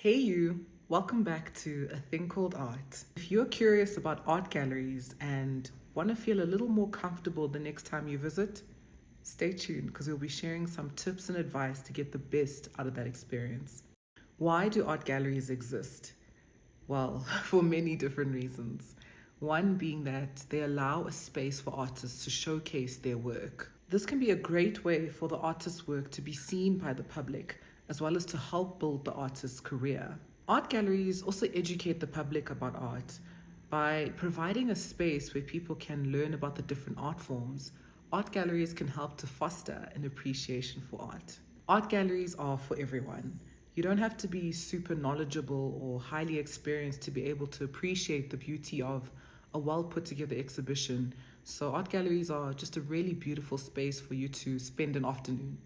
Hey you, welcome back to A Thing Called Art. If you're curious about art galleries and want to feel a little more comfortable the next time you visit, stay tuned because we'll be sharing some tips and advice to get the best out of that experience. Why do art galleries exist? Well, for many different reasons. One being that they allow a space for artists to showcase their work. This can be a great way for the artist's work to be seen by the public, as well as to help build the artist's career. Art galleries also educate the public about art. By providing a space where people can learn about the different art forms, art galleries can help to foster an appreciation for art. Art galleries are for everyone. You don't have to be super knowledgeable or highly experienced to be able to appreciate the beauty of a well put together exhibition. So, art galleries are just a really beautiful space for you to spend an afternoon.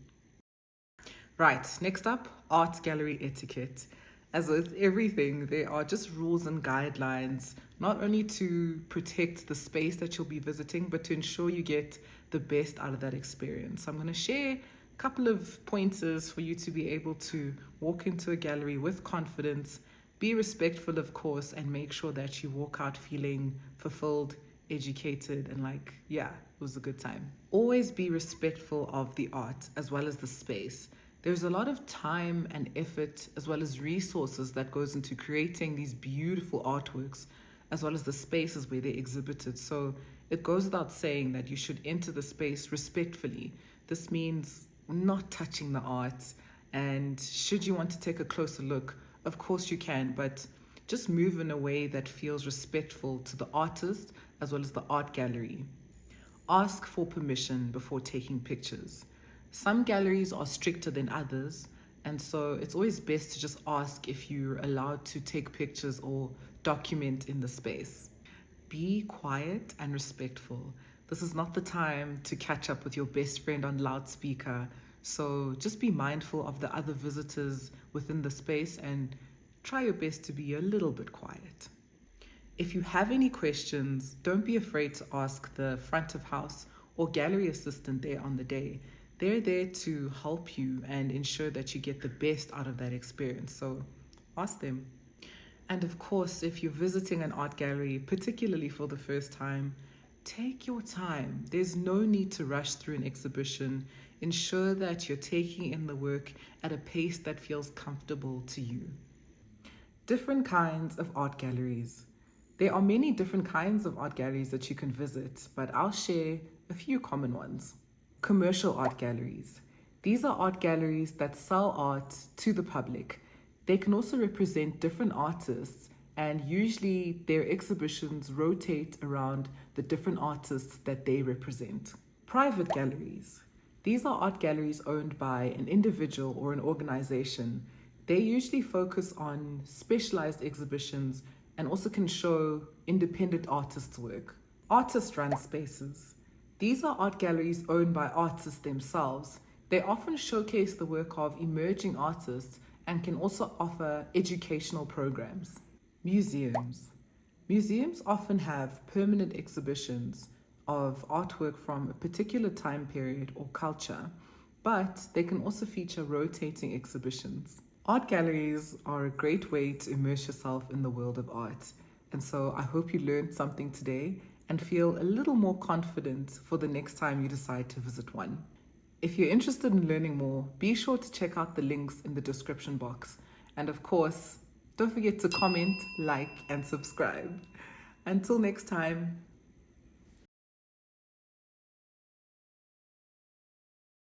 Right, next up, art gallery etiquette. As with everything, there are just rules and guidelines, not only to protect the space that you'll be visiting, but to ensure you get the best out of that experience. So I'm going to share a couple of pointers for you to be able to walk into a gallery with confidence, be respectful, of course, and make sure that you walk out feeling fulfilled, educated, and like, yeah, it was a good time. Always be respectful of the art as well as the space. There's a lot of time and effort as well as resources that goes into creating these beautiful artworks as well as the spaces where they're exhibited. So it goes without saying that you should enter the space respectfully. This means not touching the art, and should you want to take a closer look, of course you can, but just move in a way that feels respectful to the artist as well as the art gallery. Ask for permission before taking pictures. Some galleries are stricter than others, and so it's always best to just ask if you're allowed to take pictures or document in the space. Be quiet and respectful. This is not the time to catch up with your best friend on loudspeaker, so just be mindful of the other visitors within the space and try your best to be a little bit quiet. If you have any questions, don't be afraid to ask the front of house or gallery assistant there on the day. They're there to help you and ensure that you get the best out of that experience. So ask them. And of course, if you're visiting an art gallery, particularly for the first time, take your time. There's no need to rush through an exhibition. Ensure that you're taking in the work at a pace that feels comfortable to you. Different kinds of art galleries. There are many different kinds of art galleries that you can visit, but I'll share a few common ones. Commercial art galleries. These are art galleries that sell art to the public. They can also represent different artists, and usually their exhibitions rotate around the different artists that they represent. Private galleries. These are art galleries owned by an individual or an organization. They usually focus on specialized exhibitions and also can show independent artists' work. Artist-run spaces. These are art galleries owned by artists themselves. They often showcase the work of emerging artists and can also offer educational programs. Museums. Museums often have permanent exhibitions of artwork from a particular time period or culture, but they can also feature rotating exhibitions. Art galleries are a great way to immerse yourself in the world of art. And so I hope you learned something today and feel a little more confident for the next time you decide to visit one. If you're interested in learning more, be sure to check out the links in the description box. And of course, don't forget to comment, like, and subscribe. Until next time.